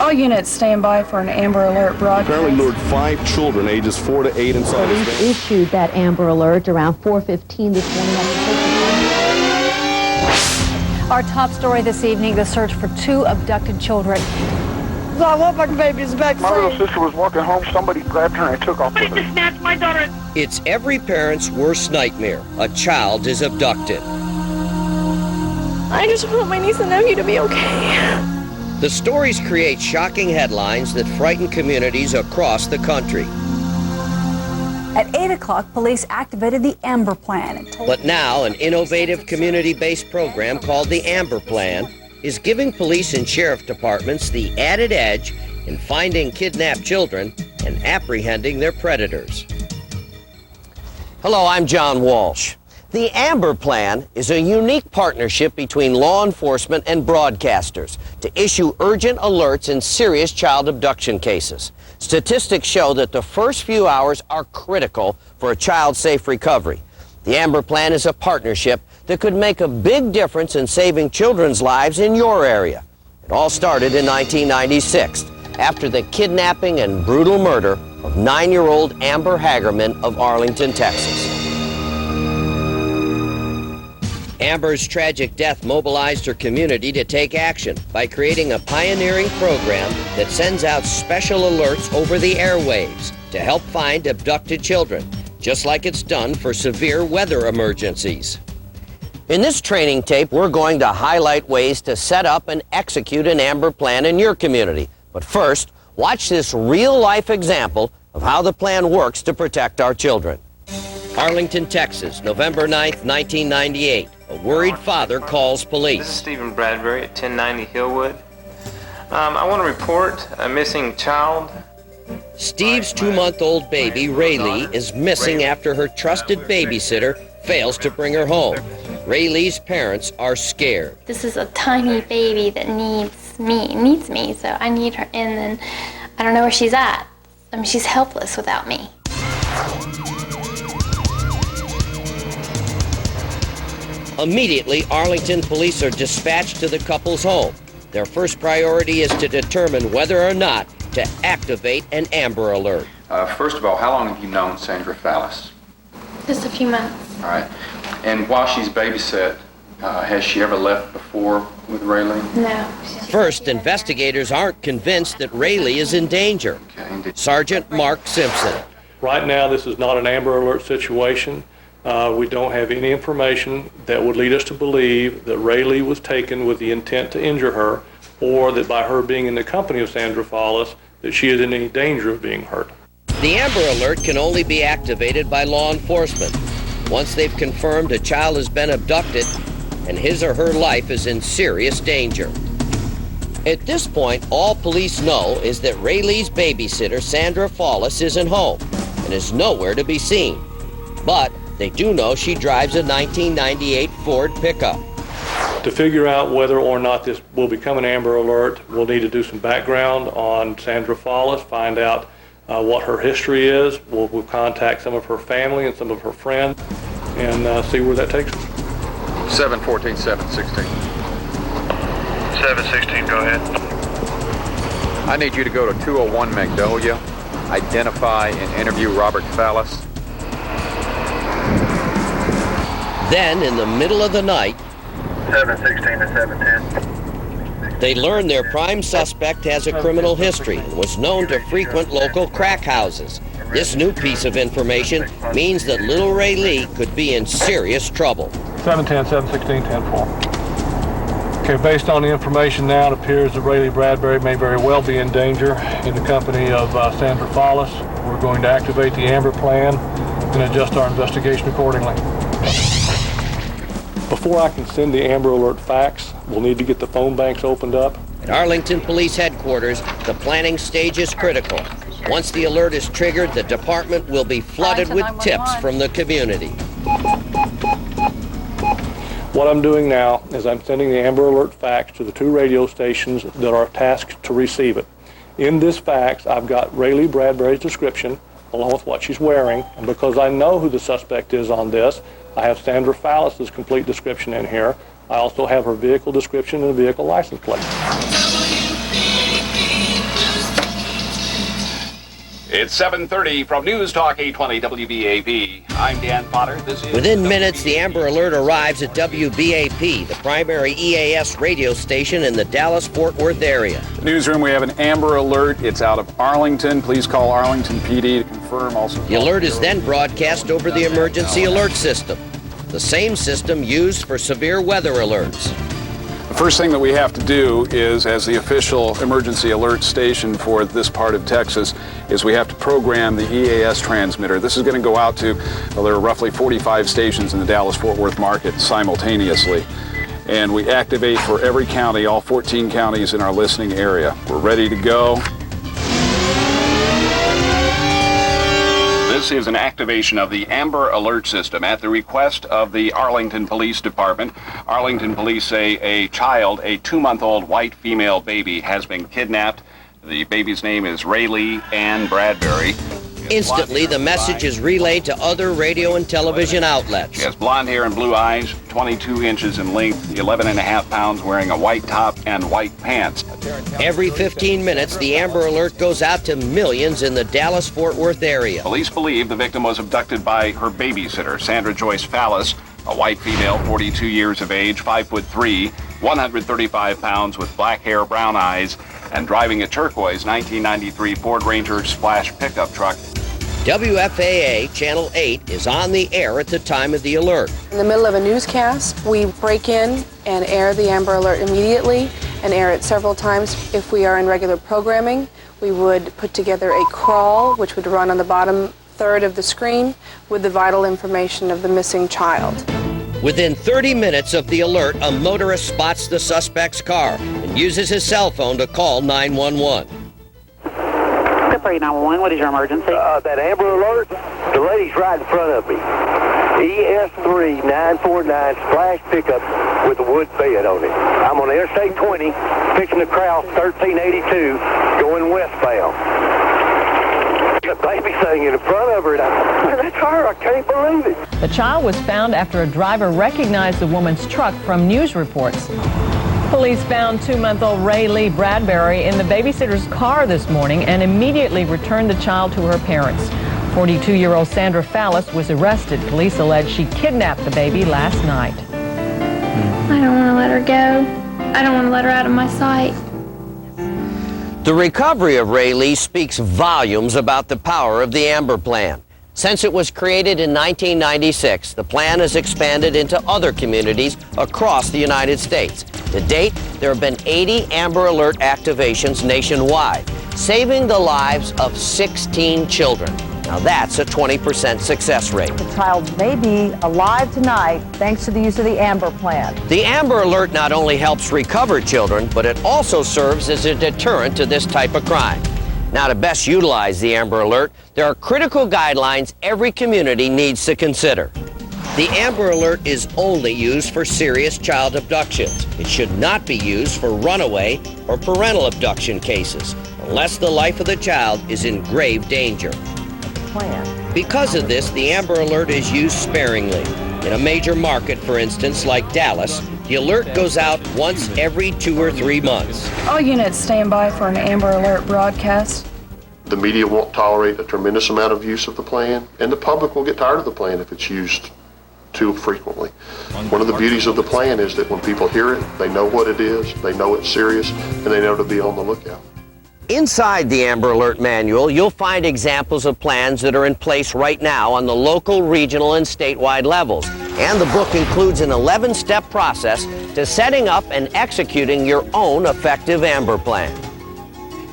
All units stand by for an Amber Alert broadcast. Apparently lured 5 children ages 4 to 8 inside his van. Police issued that Amber Alert around 4:15 this morning. Our top story this evening, the search for 2 abducted children. I want my babies back. My little sister was walking home. Somebody grabbed her and took off with her. Snatch my daughter. It's every parent's worst nightmare. A child is abducted. I just want my niece and nephew to be okay. The stories create shocking headlines that frighten communities across the country. At 8 o'clock, police activated the Amber Plan. But now, an innovative community-based program called the Amber Plan is giving police and sheriff departments the added edge in finding kidnapped children and apprehending their predators. Hello, I'm John Walsh. The Amber Plan is a unique partnership between law enforcement and broadcasters to issue urgent alerts in serious child abduction cases. Statistics show that the first few hours are critical for a child's safe recovery. The Amber Plan is a partnership that could make a big difference in saving children's lives in your area. It all started in 1996, after the kidnapping and brutal murder of 9-year-old Amber Hagerman of Arlington, Texas. Amber's tragic death mobilized her community to take action by creating a pioneering program that sends out special alerts over the airwaves to help find abducted children, just like it's done for severe weather emergencies. In this training tape, we're going to highlight ways to set up and execute an Amber Plan in your community. But first, watch this real-life example of how the plan works to protect our children. Arlington, Texas, November 9th, 1998. A worried father calls police. This is Stephen Bradbury at 1090 Hillwood. I want to report a missing child. Steve's 2-month-old baby, Raylee, is missing after her trusted babysitter fails to bring her home. Raylee's parents are scared. This is a tiny baby that needs me, so I need her, and then I don't know where she's at. I mean, she's helpless without me. Immediately, Arlington police are dispatched to the couple's home. Their first priority is to determine whether or not to activate an Amber Alert. First of all, how long have you known Sandra Fallis? Just a few months. All right. And while she's babysat, has she ever left before with Raylee? No. First, investigators aren't convinced that Raylee is in danger. Okay. Sergeant Mark Simpson. Right now, this is not an Amber Alert situation. We don't have any information that would lead us to believe that Raylee was taken with the intent to injure her, or that by her being in the company of Sandra Fallis, that she is in any danger of being hurt. The Amber Alert can only be activated by law enforcement once they've confirmed a child has been abducted and his or her life is in serious danger. At this point, all police know is that Raylee's babysitter, Sandra Fallis, isn't home and is nowhere to be seen. But they do know she drives a 1998 Ford pickup. To figure out whether or not this will become an Amber Alert, we'll need to do some background on Sandra Fallis, find out what her history is. We'll contact some of her family and some of her friends and see where that takes us. 714, 716. 716, go ahead. I need you to go to 201 Magnolia, identify and interview Robert Fallis. Then, in the middle of the night, 716 to 710. they learn their prime suspect has a criminal history and was known to frequent local crack houses. This new piece of information means that little Raylee could be in serious trouble. 710, 716, 10-4. Okay, based on the information now, it appears that Raylee Bradbury may very well be in danger in the company of Sandra Fallis. We're going to activate the Amber Plan and adjust our investigation accordingly. Before I can send the Amber Alert fax, we'll need to get the phone banks opened up. At Arlington Police Headquarters, the planning stage is critical. Once the alert is triggered, the department will be flooded with tips from the community. What I'm doing now is I'm sending the Amber Alert fax to the 2 radio stations that are tasked to receive it. In this fax, I've got Raylee Bradbury's description, along with what she's wearing, and because I know who the suspect is on this, I have Sandra Fallis' complete description in here. I also have her vehicle description and vehicle license plate. It's 7:30 from News Talk 820 WBAP. I'm Dan Potter. This is Within minutes, the Amber Alert arrives at WBAP, the primary EAS radio station in the Dallas-Fort Worth area. Newsroom, we have an Amber Alert. It's out of Arlington. Please call Arlington PD to confirm. Also, the alert is then broadcast over the emergency alert system, the same system used for severe weather alerts. The first thing that we have to do is, as the official emergency alert station for this part of Texas, is we have to program the EAS transmitter. This is going to go out to, well, there are roughly 45 stations in the Dallas-Fort Worth market simultaneously. And we activate for every county, all 14 counties in our listening area. We're ready to go. This is an activation of the Amber Alert system at the request of the Arlington Police Department. Arlington police say a child, a 2-month-old white female baby, has been kidnapped. The baby's name is Rayleigh Ann Bradbury. Instantly, the message is relayed to other radio and television outlets. She has blonde hair and blue eyes, 22 inches in length, 11 and a half pounds, wearing a white top and white pants. Every 15 minutes, the Amber Alert goes out to millions in the Dallas-Fort Worth area. Police believe the victim was abducted by her babysitter, Sandra Joyce Fallis, a white female, 42 years of age, 5'3", 135 pounds, with black hair, brown eyes, and driving a turquoise 1993 Ford Ranger Splash pickup truck. WFAA Channel 8 is on the air at the time of the alert. In the middle of a newscast, we break in and air the Amber Alert immediately and air it several times. If we are in regular programming, we would put together a crawl, which would run on the bottom third of the screen with the vital information of the missing child. Within 30 minutes of the alert, a motorist spots the suspect's car and uses his cell phone to call 911. 911, what is your emergency? That Amber Alert, the lady's right in front of me. ES3 949 Splash pickup with a wood bed on it. I'm on Interstate 20, fixing to cross 1382, going westbound. The baby singing in front of her. That's her. I can't believe it. The child was found after a driver recognized the woman's truck from news reports. Police found 2-month-old Rayleigh Bradbury in the babysitter's car this morning and immediately returned the child to her parents. 42-year-old Sandra Fallis was arrested. Police allege she kidnapped the baby last night. I don't want to let her go. I don't want to let her out of my sight. The recovery of Rayleigh speaks volumes about the power of the Amber Plan. Since it was created in 1996, the plan has expanded into other communities across the United States. To date, there have been 80 Amber Alert activations nationwide, saving the lives of 16 children. Now that's a 20% success rate. The child may be alive tonight thanks to the use of the Amber Plan. The Amber Alert not only helps recover children, but it also serves as a deterrent to this type of crime. Now, to best utilize the Amber Alert, there are critical guidelines every community needs to consider. The Amber Alert is only used for serious child abductions. It should not be used for runaway or parental abduction cases, unless the life of the child is in grave danger. Because of this, the Amber Alert is used sparingly. In a major market, for instance, like Dallas, the alert goes out once every 2 or 3 months. All units stand by for an Amber Alert broadcast. The media won't tolerate a tremendous amount of use of the plan, and the public will get tired of the plan if it's used too frequently. One of the beauties of the plan is that when people hear it, they know what it is, they know it's serious, and they know to be on the lookout. Inside the Amber Alert manual, you'll find examples of plans that are in place right now on the local, regional, and statewide levels. And the book includes an 11-step process to setting up and executing your own effective Amber Plan.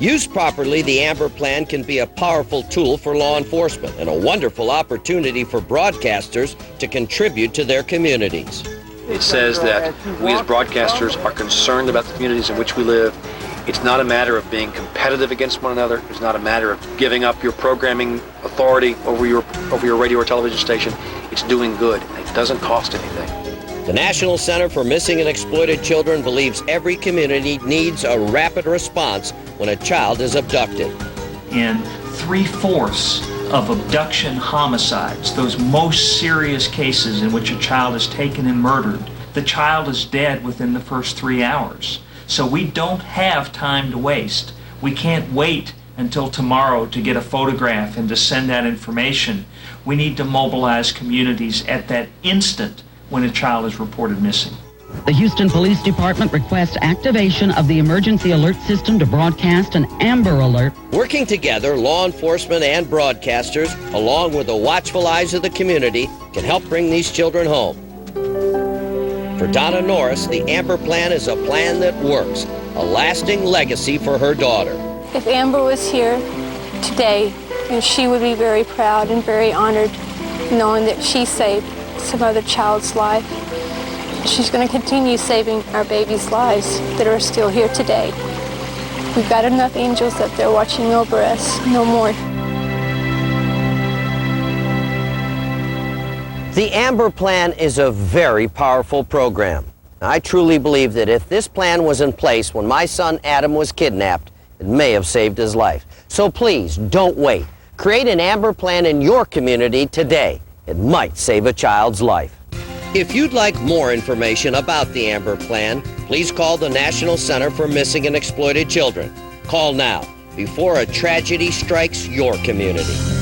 Used properly, the Amber Plan can be a powerful tool for law enforcement and a wonderful opportunity for broadcasters to contribute to their communities. It says that we as broadcasters are concerned about the communities in which we live. It's not a matter of being competitive against one another. It's not a matter of giving up your programming authority over your radio or television station. It's doing good. It doesn't cost anything. The National Center for Missing and Exploited Children believes every community needs a rapid response when a child is abducted. In 3/4 of abduction homicides, those most serious cases in which a child is taken and murdered, the child is dead within the first 3 hours. So we don't have time to waste. We can't wait until tomorrow to get a photograph and to send that information. We need to mobilize communities at that instant when a child is reported missing. The Houston Police Department requests activation of the emergency alert system to broadcast an Amber Alert. Working together, law enforcement and broadcasters, along with the watchful eyes of the community, can help bring these children home. For Donna Norris, the Amber Plan is a plan that works, a lasting legacy for her daughter. If Amber was here today, and she would be very proud and very honored knowing that she saved some other child's life. She's going to continue saving our babies' lives that are still here today. We've got enough angels up there watching over us, no more. The Amber Plan is a very powerful program. I truly believe that if this plan was in place when my son Adam was kidnapped, it may have saved his life. So please, don't wait. Create an Amber Plan in your community today. It might save a child's life. If you'd like more information about the Amber Plan, please call the National Center for Missing and Exploited Children. Call now, before a tragedy strikes your community.